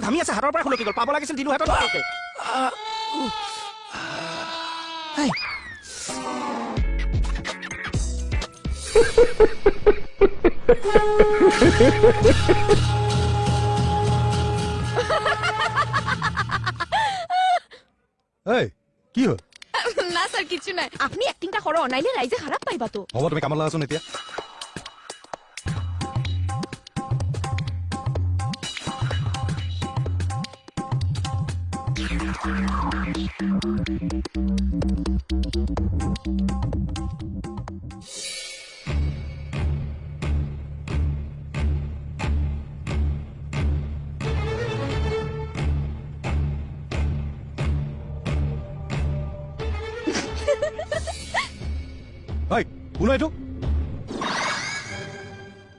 ঘামি আছে হাতৰ পৰা খুলকি গ'ল পাব লাগিছিল দিলো হাতত কি হল না স্যার কিছু নাই আপনি অ্যাক্টিংটা করো নাইলে রাইজে খারাপ পাইবা তো হ'ব তুমি কামত লাগাচোন এতিয়া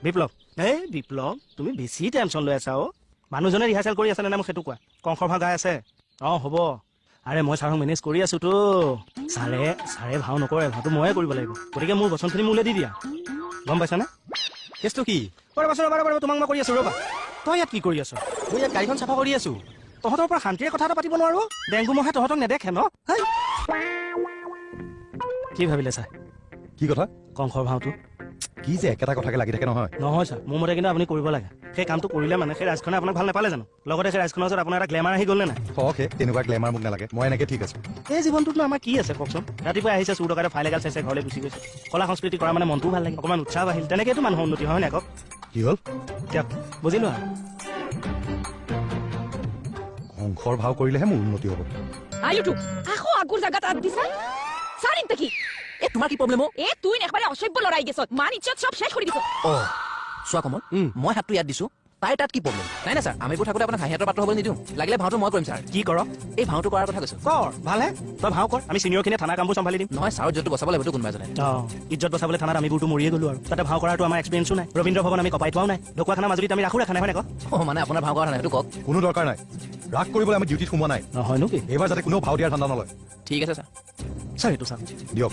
বিপ্লৱ বিপ্লৱ তুমি বেছি টেনশ্যন লৈ আছা মানুহজনে ৰিহাৰ্চেল কৰি আছে নে মোক সেইটো কোৱা কংসৰ ভাগ গাই আছে হ'ব আৰে মই ছাৰক মেনেজ কৰি আছো তো ছাৰে ভাও নকৰে ভাওটো ময়ে কৰিব লাগিব গতিকে মোৰ বচনখিনি মোলে দি দিয়া গম পাইছানে কেছটো কি তোমাক মই কৰি আছো ৰ'বা তই ইয়াত কি কৰি আছ মই ইয়াত গাড়ীখন চাফা কৰি আছো তহঁতৰ পৰা শান্তিৰে কথা এটা পাতিব নোৱাৰো ডেংগু মহে তহঁতক নেদেখে ন কি ভাবিলে ছাৰ কি কথা কংসৰ ভাওটো কি যে একেটা কথাকে লাগি থাকে নহয় ছাৰ মোৰ মতে কিন্তু আপুনি কৰিব লাগে সেই কামটো কৰিলে মানে সেই ৰাজখনে আপোনাক ভাল নাপালে জানো লগতে সেই ৰাজখনৰ ওচৰত আপোনাৰ এটা গ্লেমাৰ আহি গ'ল নে নাই তেনেকুৱা গ্লেমাৰ মোক নালাগে মই এনেকে ঠিক আছো এই জীৱনটোতনো আমাৰ কি আছে কওকচোন ৰাতিপুৱা আহিছে চুৰ ডকাইতে ফাইল এগাল চাইছে ঘৰলৈ গুচি গৈছে কলা সংস্কৃতি কৰা মানে মনটোও ভাল লাগে অকণমান উৎসাহ বাঢ়িল তেনেকেতো মানুহৰ উন্নতি হয় নাই কওক কি হ'ল দিয়ক বুজিলো আৰু কংসৰ ভাও কৰিলেহে মোৰ উন্নতি হ'ব আকৌ আগুৰ জাগাত আদ দিছা সাৰিন কি তোমাৰ কি প্ৰবলেম তুই একবাৰে অসভ্য লড়াই গেছ মান ইজ্জত সব শেষ কৰে দিছ চোৱা কমল মই হাতটো ইয়াত দিছো তাই তাত কি প্ৰবলেম নাই না স্যাৰ আমি থাকোতে আপোনাক হাঁহিয়াতৰ পাত্ৰ হ'বলৈ নিদিওঁ লাগিলে ভাওটো মই কৰিম স্যাৰ কি কৰ এই ভাওটো কৰাৰ কথা কৈছো কৰ ভালহে তই ভাও কৰ আমি চিনিয়ৰখিনিয়ে থানা কামবোৰ চম্ভালি দিম নহয় ছাৰৰ ইজ্জতটো বচাব লাগিব কোনোবা এজনে ইজ্জত বচাবলৈ থানাত আমিবোৰতো মৰিয়ে গ'লো আৰু তাতে ভাও কৰাটো আমাৰ এক্সপিৰিয়েঞ্চো নাই ৰবীন্দ্ৰ ভৱন আমি কপাই থোৱাও নাই ঢকুৱাখানা মাজুলীত আমি ৰাখো ৰাখা নাই হয় নাই মানে আপোনাৰ ভাও কৰা নাই সেইটো কওক কোনো দৰকাৰ নাই ৰাগ কৰিবলৈ আমি ডিউটিত সোমোৱা নাই নহয় নো কি এইবাৰ যাতে কোনো ভাও দিয়াৰ ধান্দা নলয় ঠিক আছে ছাৰ ছাৰ এইটো চাওক দিয়ক